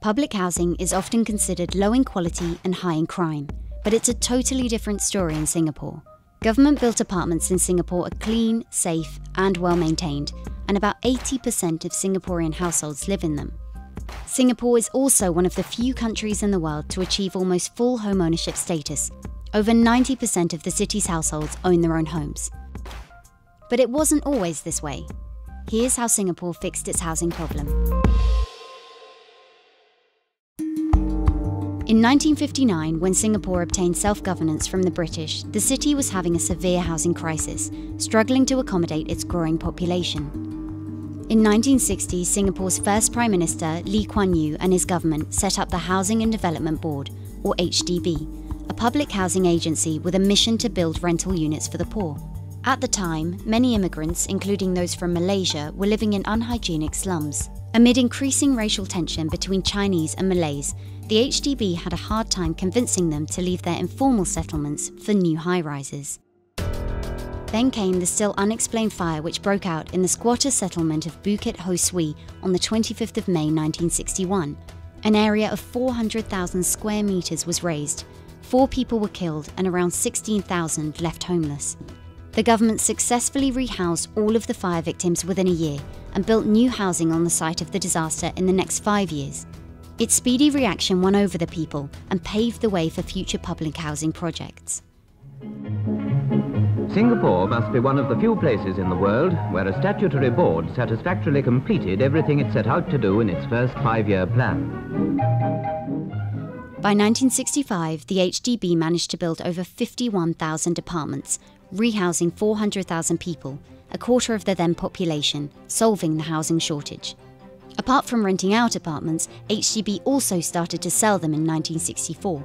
Public housing is often considered low in quality and high in crime, but it's a totally different story in Singapore. Government-built apartments in Singapore are clean, safe, and well-maintained, and about 80% of Singaporean households live in them. Singapore is also one of the few countries in the world to achieve almost full home ownership status. Over 90% of the city's households own their own homes. But it wasn't always this way. Here's how Singapore fixed its housing problem. In 1959, when Singapore obtained self-governance from the British, the city was having a severe housing crisis, struggling to accommodate its growing population. In 1960, Singapore's first Prime Minister, Lee Kuan Yew, and his government set up the Housing and Development Board, or HDB, a public housing agency with a mission to build rental units for the poor. At the time, many immigrants, including those from Malaysia, were living in unhygienic slums. Amid increasing racial tension between Chinese and Malays, the HDB had a hard time convincing them to leave their informal settlements for new high-rises. Then came the still unexplained fire which broke out in the squatter settlement of Bukit Ho Swee on the 25th of May 1961. An area of 400,000 square metres was razed, 4 people were killed and around 16,000 left homeless. The government successfully rehoused all of the fire victims within a year and built new housing on the site of the disaster in the next 5 years. Its speedy reaction won over the people and paved the way for future public housing projects. Singapore must be one of the few places in the world where a statutory board satisfactorily completed everything it set out to do in its first 5-year plan. By 1965, the HDB managed to build over 51,000 apartments, rehousing 400,000 people, a quarter of the then population, solving the housing shortage. Apart from renting out apartments, HDB also started to sell them in 1964.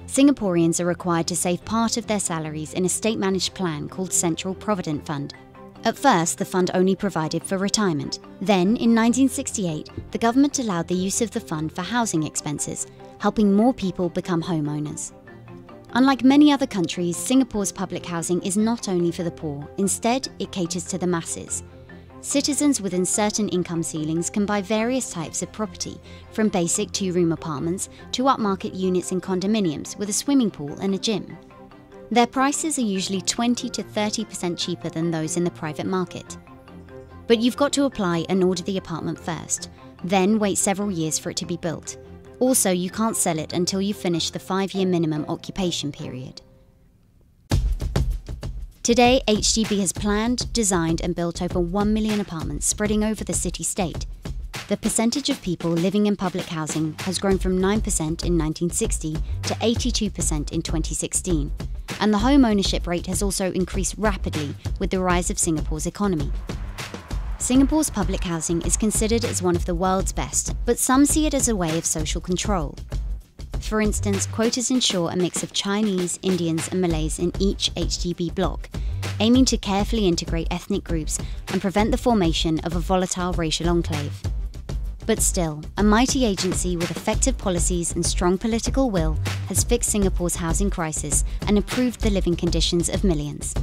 Singaporeans are required to save part of their salaries in a state-managed plan called Central Provident Fund. At first, the fund only provided for retirement. Then, in 1968, the government allowed the use of the fund for housing expenses, helping more people become homeowners. Unlike many other countries, Singapore's public housing is not only for the poor. Instead, it caters to the masses. Citizens within certain income ceilings can buy various types of property, from basic 2-room apartments to upmarket units in condominiums with a swimming pool and a gym. Their prices are usually 20 to 30% cheaper than those in the private market. But you've got to apply and order the apartment first, then wait several years for it to be built. Also, you can't sell it until you finish the 5-year minimum occupation period. Today, HDB has planned, designed and built over 1 million apartments spreading over the city-state. The percentage of people living in public housing has grown from 9% in 1960 to 82% in 2016, and the home ownership rate has also increased rapidly with the rise of Singapore's economy. Singapore's public housing is considered as one of the world's best, but some see it as a way of social control. For instance, quotas ensure a mix of Chinese, Indians and Malays in each HDB block, aiming to carefully integrate ethnic groups and prevent the formation of a volatile racial enclave. But still, a mighty agency with effective policies and strong political will has fixed Singapore's housing crisis and improved the living conditions of millions.